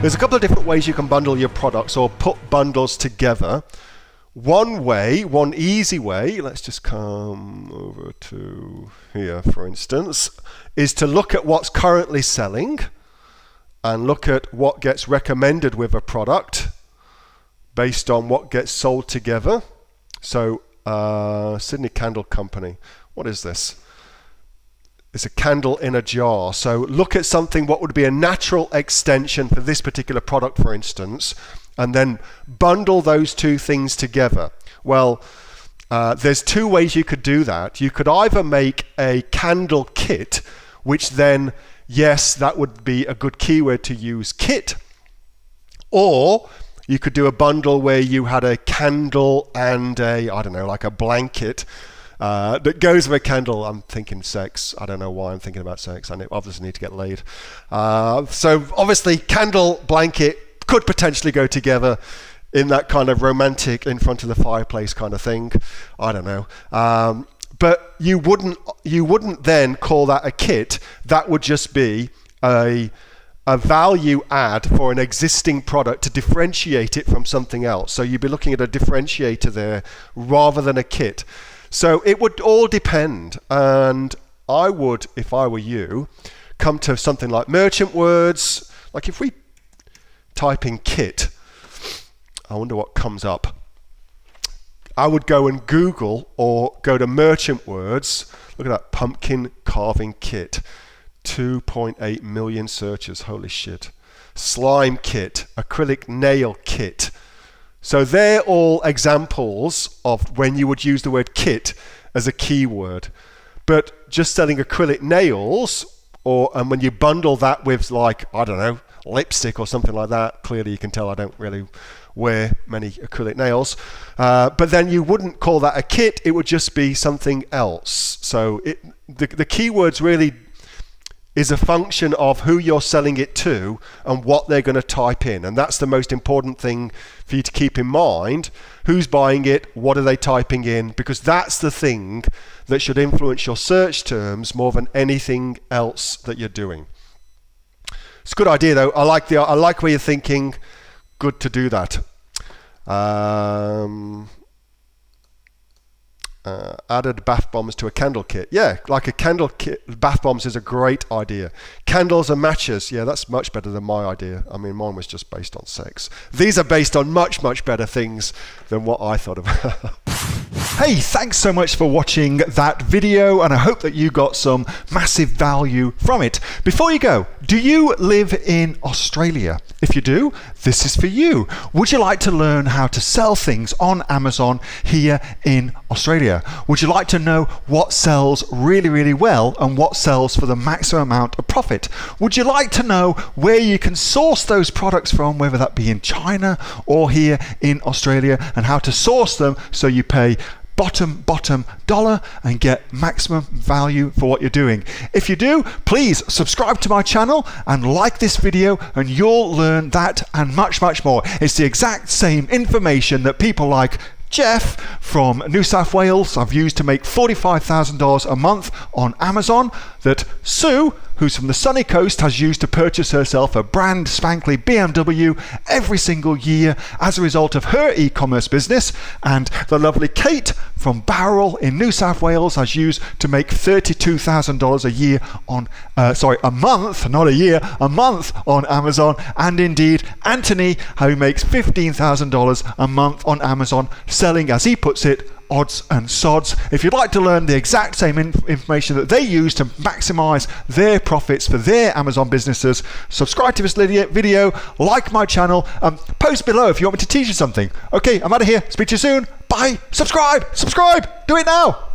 There's a couple of different ways you can bundle your products or put bundles together. One easy way, let's just come over to here, for instance, is to look at what's currently selling and look at what gets recommended with a product based on what gets sold together. So, Sydney Candle Company, what is this? It's a candle in a jar. So look at something, what would be a natural extension for this particular product, for instance, and then bundle those two things together. Well, there's two ways you could do that. You could either make a candle kit, which then, yes, that would be a good keyword to use, kit, or you could do a bundle where you had a candle and a, I don't know, like a blanket that goes with a candle. I'm thinking sex. I don't know why I'm thinking about sex. I obviously need to get laid. So obviously candle, blanket could potentially go together in that kind of romantic in front of the fireplace kind of thing. I don't know. But you wouldn't then call that a kit. That would just be a value add for an existing product to differentiate it from something else. So you'd be looking at a differentiator there rather than a kit. So it would all depend. And I would, if I were you, come to something like merchant words. Like if we type in kit, I wonder what comes up. I would go and Google or go to merchant words. Look at that pumpkin carving kit. 2.8 million searches, holy shit. Slime kit, acrylic nail kit. So they're all examples of when you would use the word kit as a keyword. But just selling acrylic nails, and when you bundle that with, like, I don't know, lipstick or something like that, clearly you can tell I don't really wear many acrylic nails, but then you wouldn't call that a kit, it would just be something else. So the keywords really is a function of who you're selling it to and what they're going to type in. And that's the most important thing for you to keep in mind. Who's buying it? What are they typing in? Because that's the thing that should influence your search terms more than anything else that you're doing. It's a good idea though. I like where you're thinking. Good to do that. Added bath bombs to a candle kit. Yeah, like a candle kit, bath bombs is a great idea. Candles and matches. Yeah, that's much better than my idea. I mean, mine was just based on sex. These are based on much, much better things than what I thought of. Hey, thanks so much for watching that video, and I hope that you got some massive value from it. Before you go, do you live in Australia? If you do, this is for you. Would you like to learn how to sell things on Amazon here in Australia? Would you like to know what sells really, really well and what sells for the maximum amount of profit? Would you like to know where you can source those products from, whether that be in China or here in Australia, and how to source them so you pay bottom dollar and get maximum value for what you're doing? If you do, please subscribe to my channel and like this video, and you'll learn that and much, much more. It's the exact same information that people like Jeff from New South Wales I've used to make $45,000 a month on Amazon, that Sue, who's from the sunny coast, has used to purchase herself a brand spankly BMW every single year as a result of her e-commerce business, and the lovely Kate from Bowral in New South Wales has used to make $32,000 a year on, a month, not a year, a month on Amazon, and indeed Anthony, who makes $15,000 a month on Amazon, selling, as he puts it, odds and sods. If you'd like to learn the exact same information that they use to maximize their profits for their Amazon businesses, subscribe to this video, like my channel, post below if you want me to teach you something. Okay, I'm out of here. Speak to you soon. Bye. Subscribe. Do it now.